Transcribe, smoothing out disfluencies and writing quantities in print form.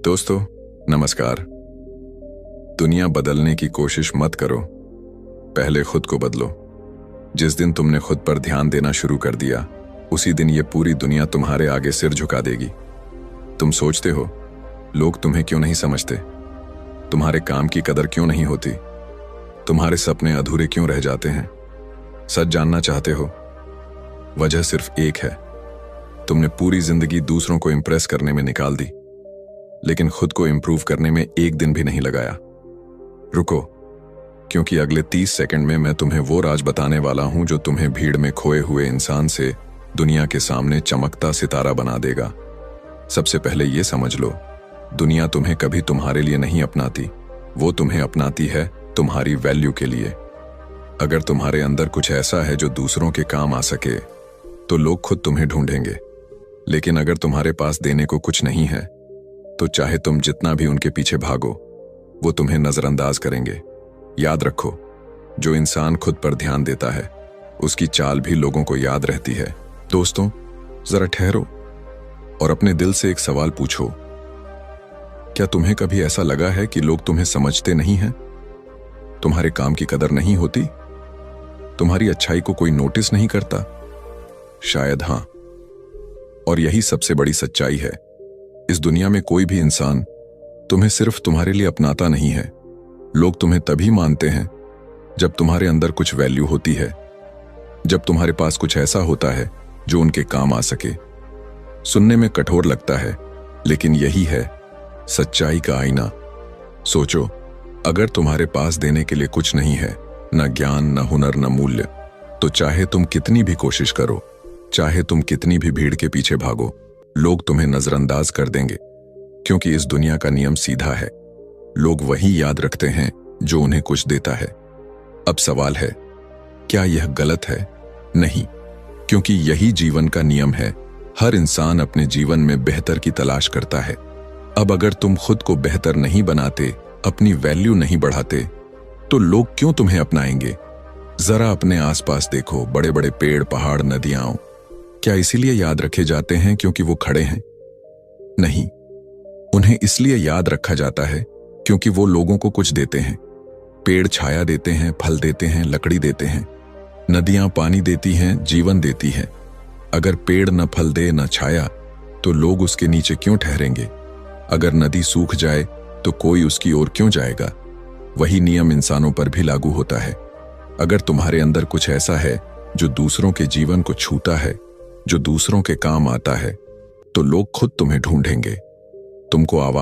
दोस्तों, नमस्कार। दुनिया बदलने की कोशिश मत करो, पहले खुद को बदलो। जिस दिन तुमने खुद पर ध्यान देना शुरू कर दिया, उसी दिन ये पूरी दुनिया तुम्हारे आगे सिर झुका देगी। तुम सोचते हो लोग तुम्हें क्यों नहीं समझते, तुम्हारे काम की कदर क्यों नहीं होती, तुम्हारे सपने अधूरे क्यों रह जाते हैं। सच जानना चाहते हो? वजह सिर्फ एक है, तुमने पूरी जिंदगी दूसरों को इंप्रेस करने में निकाल दी, लेकिन खुद को इंप्रूव करने में एक दिन भी नहीं लगाया। रुको, क्योंकि अगले 30 सेकंड में मैं तुम्हें वो राज बताने वाला हूं जो तुम्हें भीड़ में खोए हुए इंसान से दुनिया के सामने चमकता सितारा बना देगा। सबसे पहले ये समझ लो, दुनिया तुम्हें कभी तुम्हारे लिए नहीं अपनाती, वो तुम्हें अपनाती है तुम्हारी वैल्यू के लिए। अगर तुम्हारे अंदर कुछ ऐसा है जो दूसरों के काम आ सके, तो लोग खुद तुम्हें ढूंढेंगे। लेकिन अगर तुम्हारे पास देने को कुछ नहीं है, तो चाहे तुम जितना भी उनके पीछे भागो, वो तुम्हें नजरअंदाज करेंगे। याद रखो, जो इंसान खुद पर ध्यान देता है, उसकी चाल भी लोगों को याद रहती है। दोस्तों, जरा ठहरो और अपने दिल से एक सवाल पूछो। क्या तुम्हें कभी ऐसा लगा है कि लोग तुम्हें समझते नहीं हैं? तुम्हारे काम की कदर नहीं होती? तुम्हारी अच्छाई को कोई नोटिस नहीं करता? शायद हाँ। और यही सबसे बड़ी सच्चाई है। इस दुनिया में कोई भी इंसान तुम्हें सिर्फ तुम्हारे लिए अपनाता नहीं है। लोग तुम्हें तभी मानते हैं जब तुम्हारे अंदर कुछ वैल्यू होती है, जब तुम्हारे पास कुछ ऐसा होता है जो उनके काम आ सके। सुनने में कठोर लगता है, लेकिन यही है सच्चाई का आईना। सोचो, अगर तुम्हारे पास देने के लिए कुछ नहीं है, न ज्ञान, न हुनर, न मूल्य, तो चाहे तुम कितनी भी कोशिश करो, चाहे तुम कितनी भी भीड़ के पीछे भागो, लोग तुम्हें नजरअंदाज कर देंगे। क्योंकि इस दुनिया का नियम सीधा है, लोग वही याद रखते हैं जो उन्हें कुछ देता है। अब सवाल है, क्या यह गलत है? नहीं, क्योंकि यही जीवन का नियम है। हर इंसान अपने जीवन में बेहतर की तलाश करता है। अब अगर तुम खुद को बेहतर नहीं बनाते, अपनी वैल्यू नहीं बढ़ाते, तो लोग क्यों तुम्हें अपनाएंगे? जरा अपने आसपास देखो, बड़े बड़े पेड़, पहाड़, नदियां, क्या इसीलिए याद रखे जाते हैं क्योंकि वो खड़े हैं? नहीं, उन्हें इसलिए याद रखा जाता है क्योंकि वो लोगों को कुछ देते हैं। पेड़ छाया देते हैं, फल देते हैं, लकड़ी देते हैं। नदियां पानी देती हैं, जीवन देती हैं। अगर पेड़ न फल दे, न छाया, तो लोग उसके नीचे क्यों ठहरेंगे? अगर नदी सूख जाए तो कोई उसकी ओर क्यों जाएगा? वही नियम इंसानों पर भी लागू होता है। अगर तुम्हारे अंदर कुछ ऐसा है जो दूसरों के जीवन को छूता है, जो दूसरों के काम आता है, तो लोग खुद तुम्हें ढूंढेंगे, तुमको आवाज